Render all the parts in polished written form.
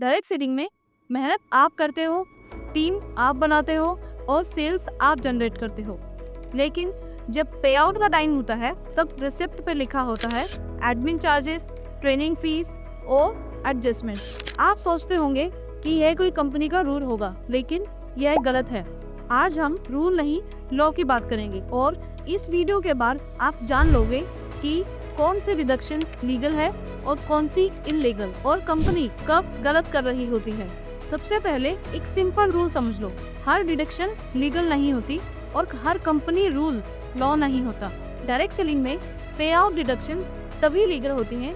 Direct selling में मेहनत आप करते हो, टीम आप बनाते हो और सेल्स आप जनरेट करते हो, लेकिन जब पे आउट का टाइम होता है तब रिसिप्ट पे लिखा होता है एडमिन चार्जेस, ट्रेनिंग फीस और एडजस्टमेंट। आप सोचते होंगे कि यह कोई कंपनी का रूल होगा, लेकिन यह गलत है। आज हम रूल नहीं लॉ की बात करेंगे और इस वीडियो के बाद आप जान लोगे कि कौन सी डिडक्शन लीगल है और कौन सी इलीगल और कंपनी कब गलत कर रही होती है। सबसे पहले एक सिंपल रूल समझ लो, हर डिडक्शन लीगल नहीं होती और हर कंपनी रूल लॉ नहीं होता। डायरेक्ट सेलिंग में पे आउट डिडक्शंस तभी लीगल होती हैं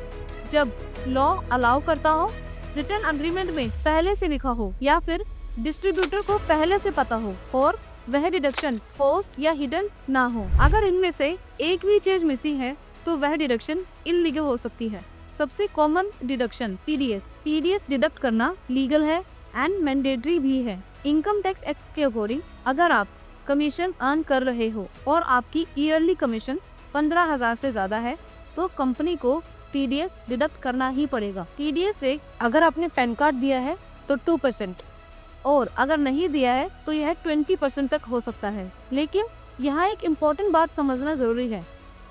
जब लॉ अलाउ करता हो, रिटर्न एग्रीमेंट में पहले से लिखा हो या फिर डिस्ट्रीब्यूटर को पहले से पता हो और वह डिडक्शन फोर्स्ड या हिडन ना हो। अगर इनमें से एक भी चीज मिसिंग है तो वह डिडक्शन इलीगल हो सकती है। सबसे कॉमन डिडक्शन टीडीएस डिडक्ट करना लीगल है एंड मैंडेटरी भी है। इनकम टैक्स एक्ट के अकॉर्डिंग अगर आप कमीशन अर्न कर रहे हो और आपकी ईयरली कमीशन 15,000 से ज्यादा है तो कंपनी को टीडीएस डिडक्ट करना ही पड़ेगा। टीडीएस से अगर आपने पैन कार्ड दिया है तो 2% और अगर नहीं दिया है तो यह 20% तक हो सकता है। लेकिन यहाँ एक इम्पोर्टेंट बात समझना जरूरी है,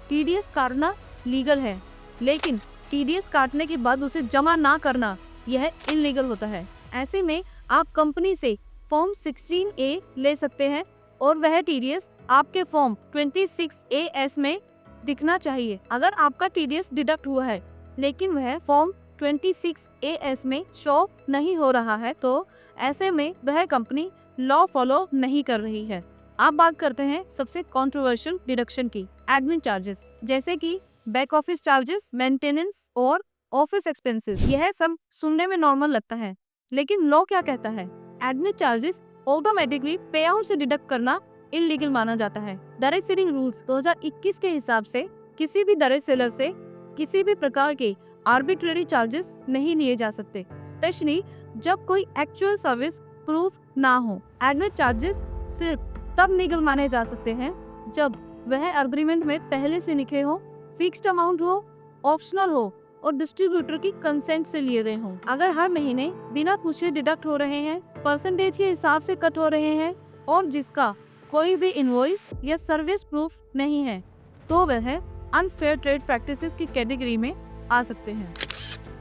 टीडीएस काटना लीगल है, लेकिन टीडीएस काटने के बाद उसे जमा ना करना यह इलीगल होता है। ऐसे में आप कंपनी से फॉर्म 16A ले सकते हैं और वह टीडीएस आपके फॉर्म 26AS में दिखना चाहिए। अगर आपका टीडीएस डिडक्ट हुआ है लेकिन वह फॉर्म 26AS में शो नहीं हो रहा है तो ऐसे में वह कंपनी लॉ फॉलो नहीं कर रही है। आप बात करते हैं सबसे कंट्रोवर्शियल डिडक्शन की, एडमिन चार्जेस, जैसे कि बैक ऑफिस चार्जेस, मेंटेनेंस और ऑफिस एक्सपेंसेस। यह सब सुनने में नॉर्मल लगता है, लेकिन लॉ क्या कहता है? एडमिन चार्जेस ऑटोमेटिकली पे आउट से डिडक्ट करना इलीगल माना जाता है। डायरेक्ट सेलिंग रूल्स 2021 के हिसाब से किसी भी डायरेक्ट सेलर से किसी भी प्रकार के आर्बिट्रेरी चार्जेस नहीं लिए जा सकते, स्पेशली जब कोई एक्चुअल सर्विस प्रूफ ना हो। एडमिन चार्जेस सिर्फ तब लीगल माने जा सकते हैं जब वह एग्रीमेंट में पहले से लिखे हो, फिक्स्ड अमाउंट हो, ऑप्शनल हो और डिस्ट्रीब्यूटर की कंसेंट से लिए गए हों। अगर हर महीने बिना पूछे डिडक्ट हो रहे हैं, परसेंटेज के हिसाब से कट हो रहे हैं और जिसका कोई भी इनवॉइस या सर्विस प्रूफ नहीं है तो वह अनफेयर ट्रेड प्रैक्टिसेस की कैटेगरी में आ सकते हैं।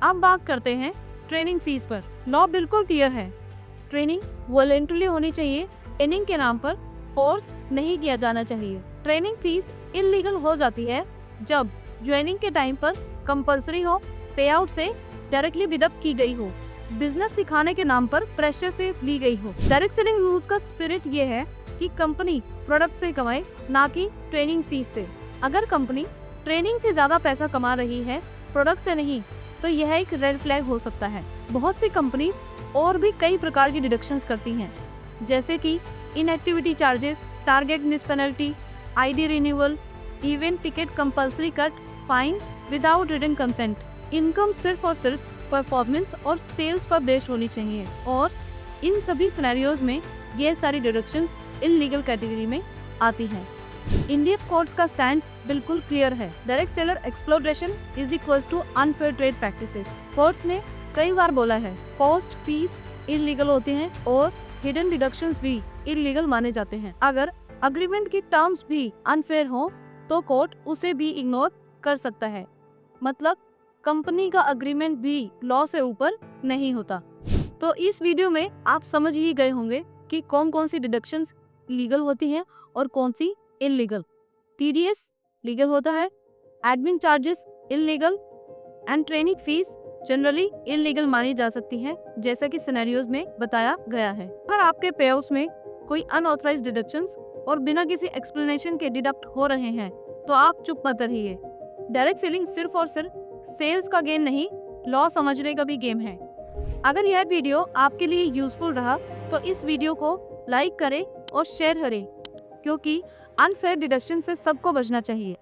अब बात करते हैं ट्रेनिंग फीस पर। लॉ बिल्कुल क्लियर है, ट्रेनिंग वॉलंटरी होनी चाहिए, ट्रेनिंग के नाम पर फोर्स नहीं किया जाना चाहिए। ट्रेनिंग फीस इलीगल हो जाती है जब ज्वाइनिंग के टाइम पर कंपल्सरी हो, पे आउट से डायरेक्टली डिडक्ट की गई हो, बिजनेस सिखाने के नाम पर प्रेशर से ली गई हो। डायरेक्ट सेलिंग रूल्स का स्पिरिट ये है कि कंपनी प्रोडक्ट से कमाए, ना कि ट्रेनिंग फीस से। अगर कंपनी ट्रेनिंग से ज्यादा पैसा कमा रही है, प्रोडक्ट से नहीं, तो यह एक रेड फ्लैग हो सकता है। बहुत सी कंपनीज और भी कई प्रकार की डिडक्शंस करती हैं, जैसे कि inactivity charges, target miss penalty, ID renewal, event ticket compulsory cut, fine without written consent. Income सिर्फ और सिर्फ परफॉर्मेंस और सेल्स पर बेस्ड होनी चाहिए और इन सभी सिनेरियोज में ये सारी डिडक्शंस इलीगल कैटेगरी में आती हैं। इंडियन कोर्ट्स का स्टैंड बिल्कुल क्लियर है, direct seller exploitation is equals to unfair trade practices. Courts ने कई बार बोला है फोर्स्ड फीस इलीगल होते हैं और हिडन डिडक्शंस भी इलीगल माने जाते हैं। अगर अग्रीमेंट की टर्म्स भी अनफेयर हो तो कोर्ट उसे भी इग्नोर कर सकता है, मतलब कंपनी का अग्रीमेंट भी लॉ से ऊपर नहीं होता। तो इस वीडियो में आप समझ ही गए होंगे कि कौन कौन सी डिडक्शंस लीगल होती हैं और कौन सी इलीगल। टीडीएस लीगल होता है, admin charges illegal and training fees generally illegal मानी जा सकती है, जैसा कि सिनेरियोज में बताया गया है। अगर आपके पेआउट्स में कोई अनऑथराइज्ड डिडक्शंस और बिना किसी एक्सप्लेनेशन के डिडक्ट हो रहे हैं तो आप चुप मत रहिए। डायरेक्ट सेलिंग सिर्फ और सिर्फ सेल्स का गेम नहीं, लॉ समझने का भी गेम है। अगर यह वीडियो आपके लिए यूजफुल रहा तो इस वीडियो को लाइक करें और शेयर करें, क्योंकि अनफेयर डिडक्शन से सबको बचना चाहिए।